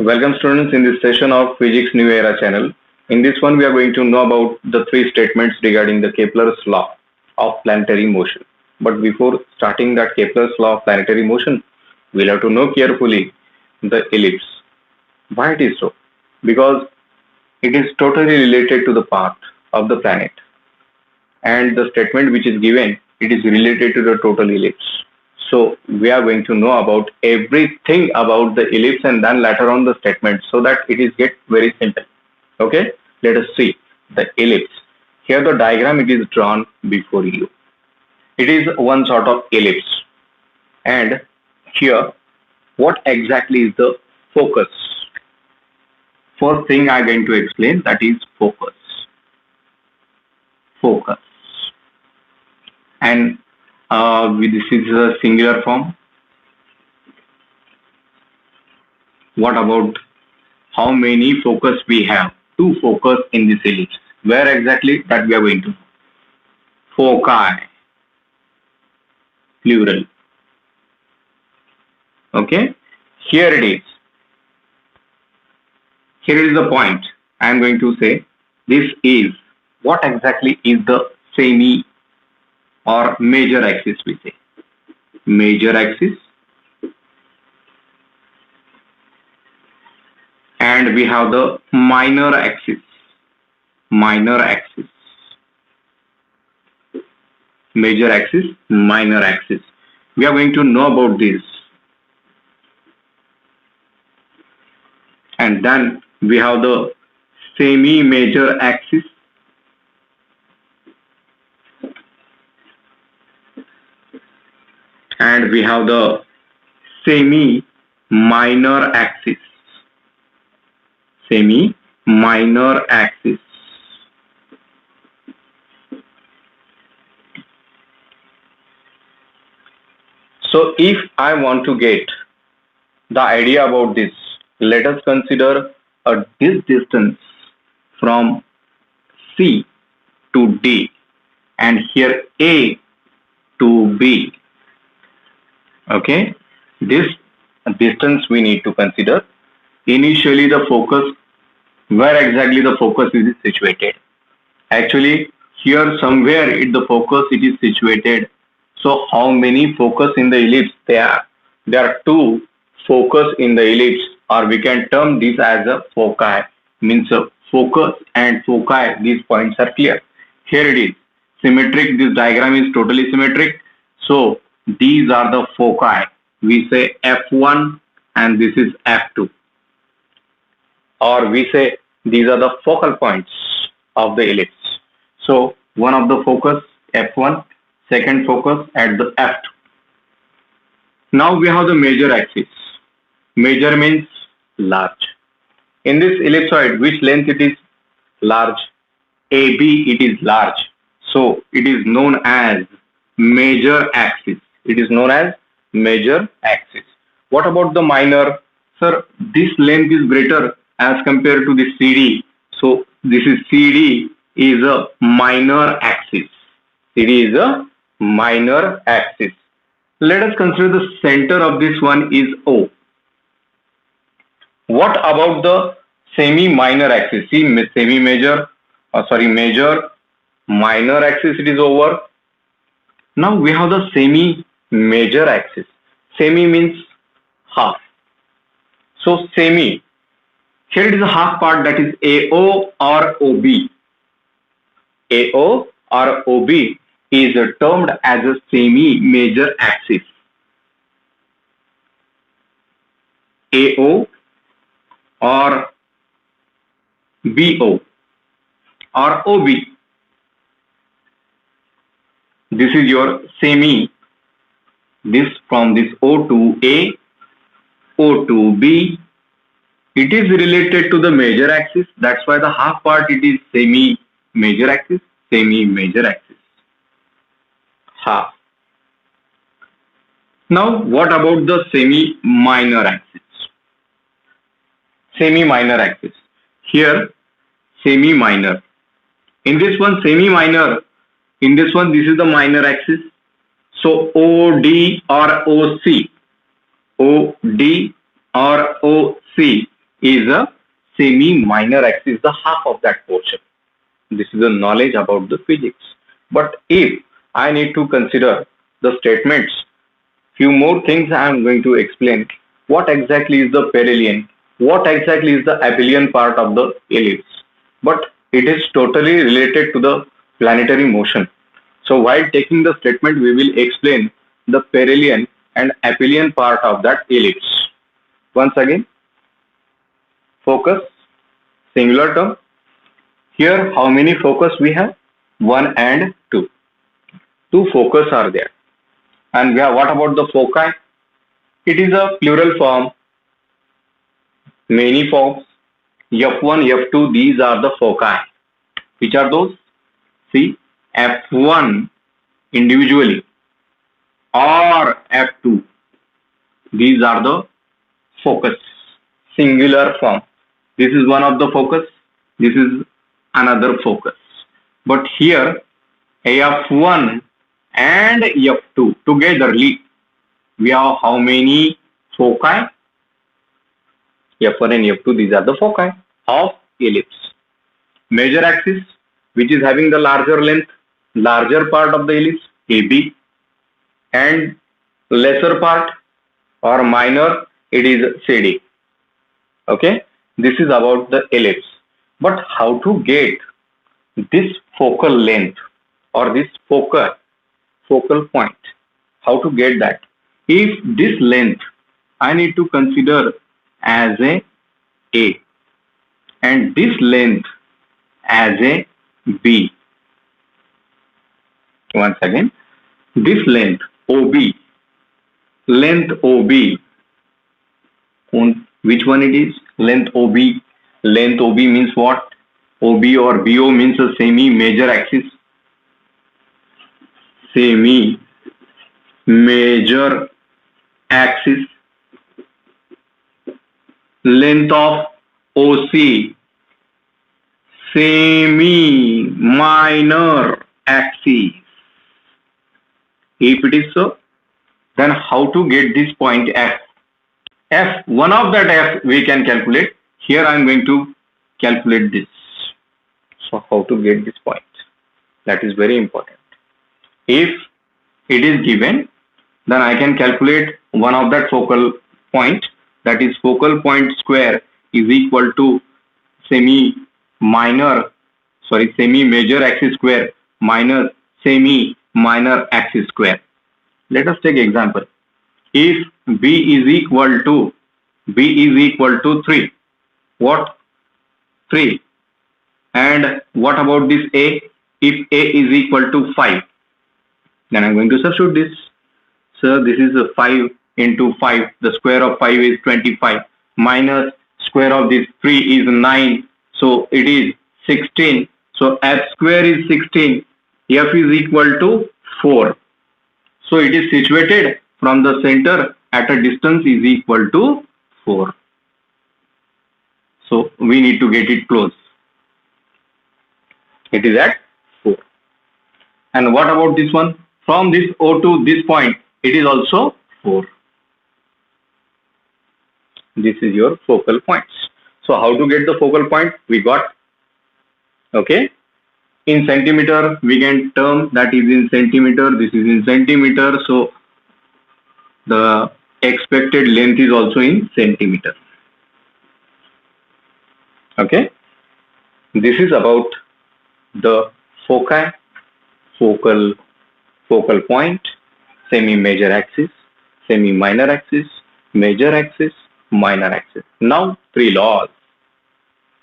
Welcome students in this session of Physics New Era channel. In this one we are going to know about the three statements regarding the Kepler's law of planetary motion. But before starting that Kepler's law of planetary motion, we'll have to know carefully the ellipse. Why it is so? Because it is totally related to the path of the planet, and the statement which is given, it is related to the total ellipse. So we are going to know about everything about the ellipse and then later on the statement, so that it is get very simple. Okay, let us see the ellipse. Here the diagram it is drawn before you. It is one sort of ellipse, and here what exactly is the focus? First thing I am going to explain, that is focus. Focus. And this is a singular form. What about how many focus we have? Two focus in this ellipse. Where exactly, that we are going to? Foci, plural. Okay, here it is. Here is the point. I am going to say this is what exactly is the semi or major axis, we say. Major axis. And we have the minor axis. Minor axis. Major axis, minor axis. We are going to know about this. And then we have the semi-major axis. And we have the semi-minor axis. Semi-minor axis. So if I want to get the idea about this, let us consider this distance from C to D, and here A to B. Okay, this distance we need to consider. Initially the focus, where exactly the focus is situated? Actually here somewhere the focus it is situated. So how many focus in the ellipse there are? There are two focus in the ellipse, or we can term this as a foci. Means a focus and foci, these points are clear. Here it is symmetric. This diagram is totally symmetric. So these are the foci. We say F1 and this is F2. Or we say these are the focal points of the ellipse. So one of the focus F1, second focus at the F2. Now we have the major axis. Major means large. In this ellipsoid, which length it is large? AB it is large. So it is known as major axis. It is known as major axis. What about the minor? Sir, this length is greater as compared to the CD. So this is CD is a minor axis. CD is a minor axis. Let us consider the center of this one is O. What about the semi-minor axis? See, major, minor axis it is over. Now we have the semi-major axis. Semi means half. So semi, here it is a half part, that is AO or OB. AO or OB is termed as a semi-major axis. AO or BO or OB. This is your semi. This from this O to A, O to B. It is related to the major axis. That's why the half part it is semi-major axis. Semi-major axis. Half. Now what about the semi-minor axis? Semi-minor axis. Here semi-minor. In this one semi-minor. In this one this is the minor axis. So OD or OC. OD or OC is a semi-minor axis, the half of that portion. This is the knowledge about the physics. But if I need to consider the statements, few more things I am going to explain. What exactly is the perihelion? What exactly is the aphelion part of the ellipse? But it is totally related to the planetary motion. So while taking the statement, we will explain the perihelion and aphelion part of that ellipse. Once again, focus, singular term. Here, how many focus we have? One and two. Two focus are there. And we have, what about the foci? It is a plural form, many forms. F1, F2, these are the foci. Which are those? See, F1 individually or F2. These are the focus, singular form. This is one of the focus. This is another focus. But here, F1 and F2 togetherly, we have how many foci? F1 and F2, these are the foci of ellipse. Major axis, which is having the larger length, larger part of the ellipse, AB, and lesser part or minor, it is CD. Okay, this is about the ellipse. But how to get this focal length or this focal point? How to get that? If this length I need to consider as a and this length as a B. Once again, this length OB, which one it is? Length OB. Length OB means what? OB or BO means a semi-major axis. Semi-major axis. Length of OC, semi-minor axis. If it is so, then how to get this point F? F, one of that F we can calculate. Here I am going to calculate this. So how to get this point? That is very important. If it is given, then I can calculate one of that focal point, that is focal point square is equal to semi-major axis square minus semi-minor axis square. Let us take example. If B is equal to 3, what? 3. And what about this A? If A is equal to 5, then I am going to substitute this. So this is a 5 into 5. The square of 5 is 25 minus square of this 3 is 9. So it is 16. So F square is 16. F is equal to 4. So it is situated from the center at a distance is equal to 4. So we need to get it close. It is at 4. And what about this one? From this O to this point, it is also 4. This is your focal points. So how to get the focal point? We got, okay, in centimeter, we can term that is in centimeter, this is in centimeter. So the expected length is also in centimeter. Okay, this is about the foci, focal point, semi-major axis, semi-minor axis, major axis, minor axis. Now 3 laws.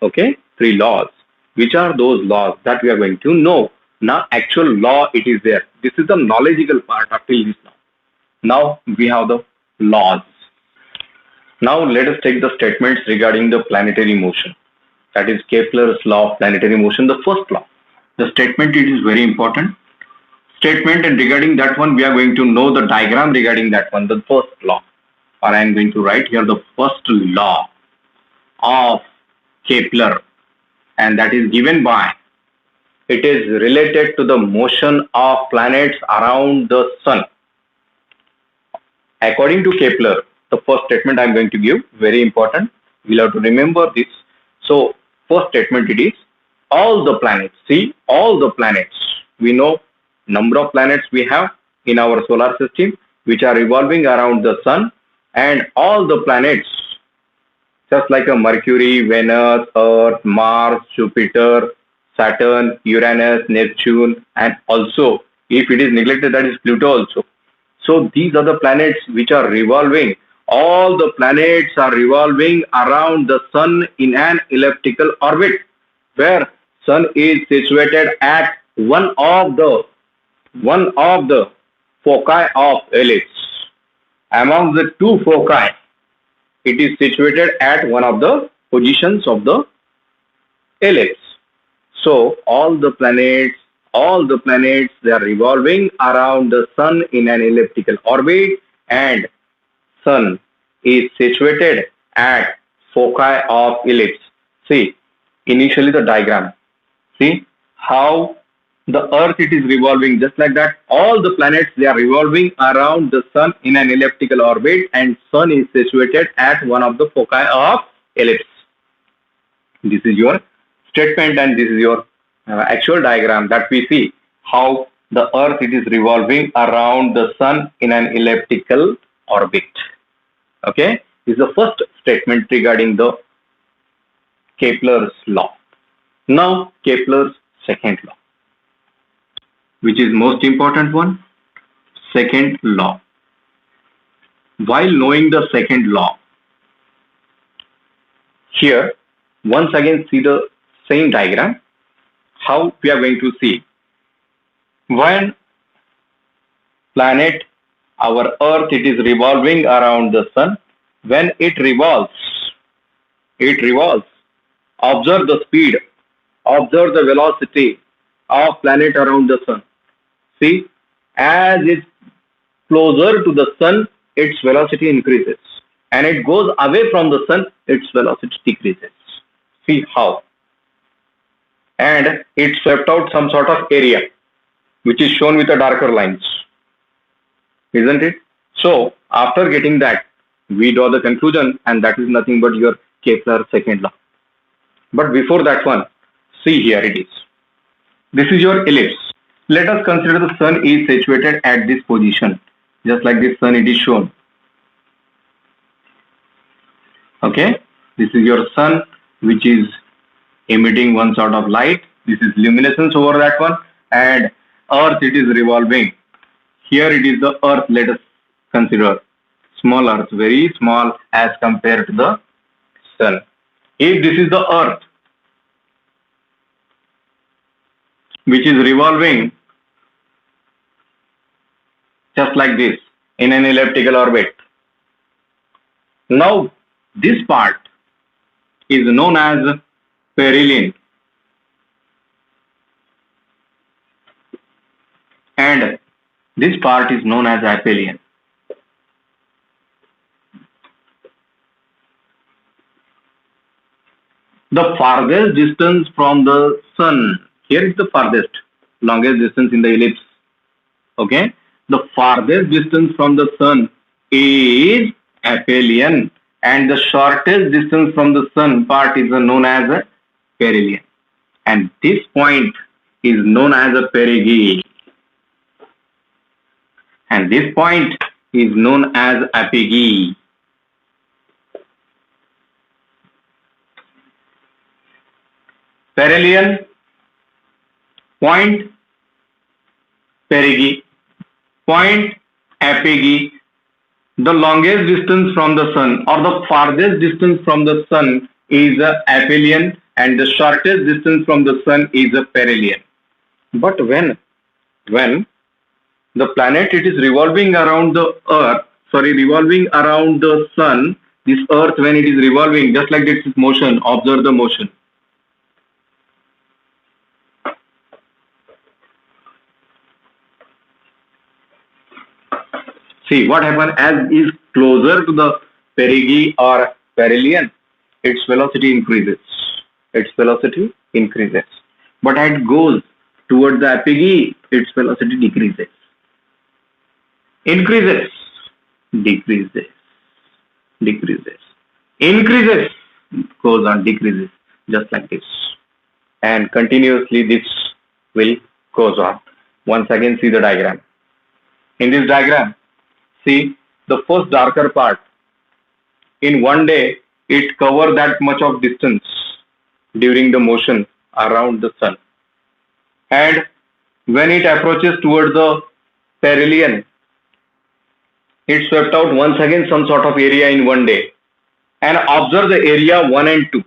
Okay, 3 laws. Which are those laws that we are going to know? Now actual law, it is there. This is the knowledgeable part up till this now. Now we have the laws. Now let us take the statements regarding the planetary motion. That is Kepler's law of planetary motion, the first law. The statement, it is very important. Statement, and regarding that one, we are going to know the diagram regarding that one, the first law. Or I am going to write here the first law of Kepler, and that is given by, it is related to the motion of planets around the sun. According to Kepler, the first statement I am going to give, very important. We'll have to remember this. So first statement it is all the planets. See, all the planets. We know number of planets we have in our solar system which are revolving around the sun, and all the planets just like a Mercury, Venus, Earth, Mars, Jupiter, Saturn, Uranus, Neptune, and also if it is neglected, that is Pluto also. So these are the planets which are revolving. All the planets are revolving around the sun in an elliptical orbit, where sun is situated at one of the foci of ellipse. Among the two foci, it is situated at one of the positions of the ellipse. So all the planets, they are revolving around the sun in an elliptical orbit, and sun is situated at foci of ellipse. See, initially the diagram. See how the earth it is revolving just like that. All the planets they are revolving around the sun in an elliptical orbit, and sun is situated at one of the foci of ellipse. This is your statement, and this is your actual diagram that we see how the earth it is revolving around the sun in an elliptical orbit. Okay, this is the first statement regarding the Kepler's law. Now Kepler's second law, which is most important one. Second law. While knowing the second law, here once again see the same diagram. How we are going to see when planet, our earth, it is revolving around the sun. When it revolves, observe the speed, observe the velocity of planet around the sun. See, as it's closer to the sun, its velocity increases, and it goes away from the sun, its velocity decreases. See how? And it swept out some sort of area, which is shown with the darker lines, isn't it? So after getting that, we draw the conclusion, and that is nothing but your Kepler's second law. But before that one, see here it is. This is your ellipse. Let us consider the sun is situated at this position, just like this sun it is shown. Okay, this is your sun which is emitting one sort of light. This is luminescence over that one, and earth it is revolving. Here it is the earth. Let us consider small earth, very small as compared to the sun. If this is the earth which is revolving just like this in an elliptical orbit, now this part is known as perihelion, and this part is known as aphelion. The farthest distance from the sun, here is the farthest, longest distance in the ellipse. Okay, the farthest distance from the sun is aphelion, and the shortest distance from the sun part is known as a perihelion, and this point is known as a perigee, and this point is known as apogee. Perihelion, point perigee, point apogee. The longest distance from the sun or the farthest distance from the sun is a aphelion, and the shortest distance from the sun is a perihelion. But when the planet it is revolving around the earth, revolving around the sun, this earth when it is revolving, just like this motion, observe the motion. See what happens as is closer to the perigee or perihelion, its velocity increases. Its velocity increases. But as it goes towards the apogee, its velocity decreases. Increases, decreases, decreases, increases, goes on, decreases, just like this. And continuously this will goes on. Once again, see the diagram. In this diagram, see the first darker part. In one day, it covers that much of distance during the motion around the sun. And when it approaches towards the perihelion, it swept out once again some sort of area in one day. And observe the area 1 and 2.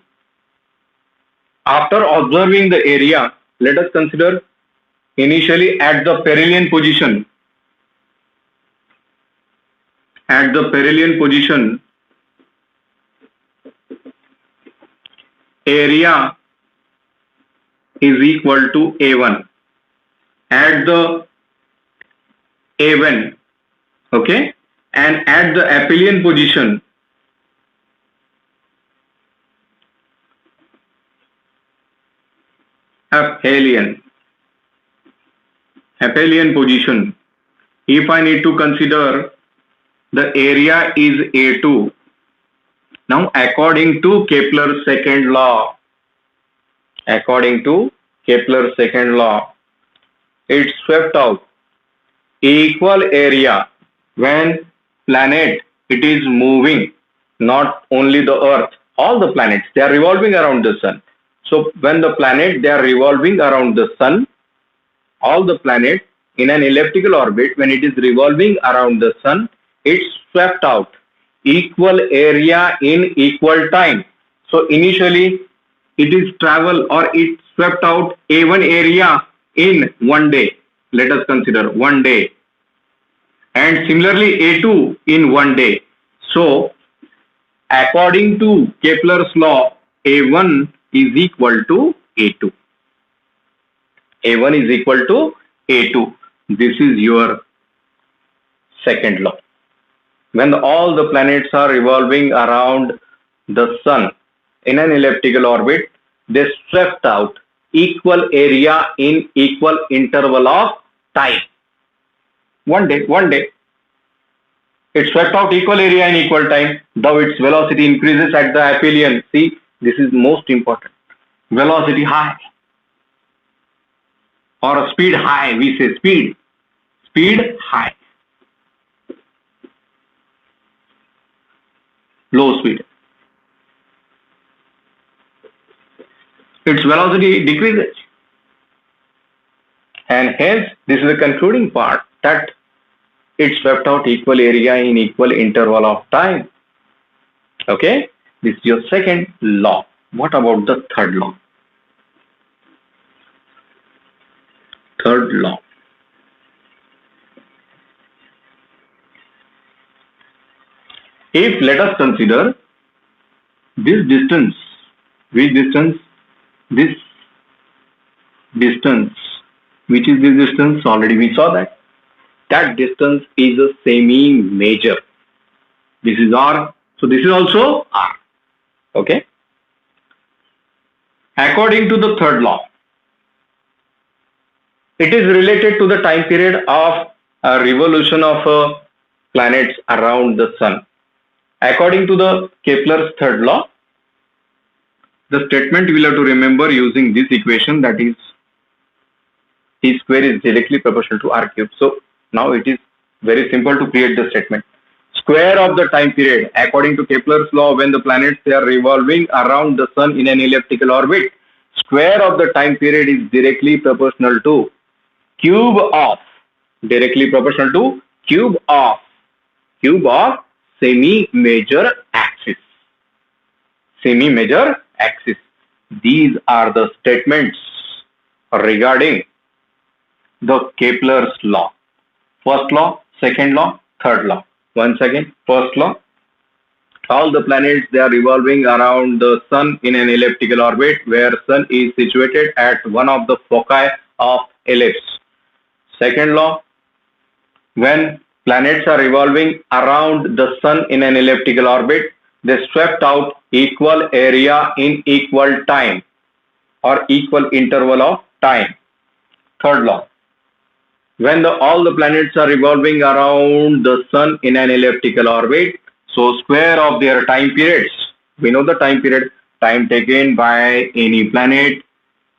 After observing the area, let us consider initially at the perihelion position. At the perihelion position, area is equal to A1. At the A1, okay, and at the aphelion position, aphelion position, if I need to consider the area is A2. Now, according to Kepler's second law, it swept out equal area when planet it is moving, not only the Earth, all the planets, they are revolving around the sun. So when the planet, they are revolving around the sun, all the planets in an elliptical orbit, when it is revolving around the sun, it swept out equal area in equal time. So initially it is travel or it swept out A1 area in one day. Let us consider one day. And similarly A2 in one day. So according to Kepler's law, A1 is equal to A2. A1 is equal to A2. This is your second law. When all the planets are revolving around the sun in an elliptical orbit, they swept out equal area in equal interval of time. One day. It swept out equal area in equal time, though its velocity increases at the aphelion. See, this is most important. Velocity high. Or speed high, we say speed high. Low speed. Its velocity decreases. And hence, this is the concluding part that it swept out equal area in equal interval of time. Okay, this is your second law. What about the third law? Third law. If let us consider this distance, which is this distance, already we saw that distance is a semi-major. This is R, so this is also R. Okay. According to the third law, it is related to the time period of a revolution of planets around the sun. According to the Kepler's third law, the statement you will have to remember using this equation, that is T square is directly proportional to R cube. So now it is very simple to create the statement. Square of the time period, according to Kepler's law, when the planets they are revolving around the sun in an elliptical orbit, square of the time period is directly proportional to cube of semi-major axis. These are the statements regarding the Kepler's law. First law, second law, third law. Once again, first law, all the planets they are revolving around the sun in an elliptical orbit where sun is situated at one of the foci of ellipse. Second law, when planets are revolving around the sun in an elliptical orbit, they swept out equal area in equal time or equal interval of time. Third law, when all the planets are revolving around the sun in an elliptical orbit, so square of their time periods We know the time period, time taken by any planet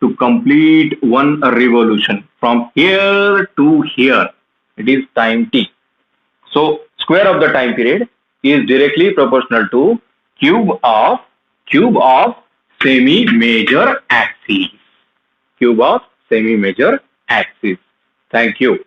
to complete one revolution from here to here. It is time t. So square of the time period is directly proportional to cube of cube of semi-major axis. Cube of semi-major axis. Thank you.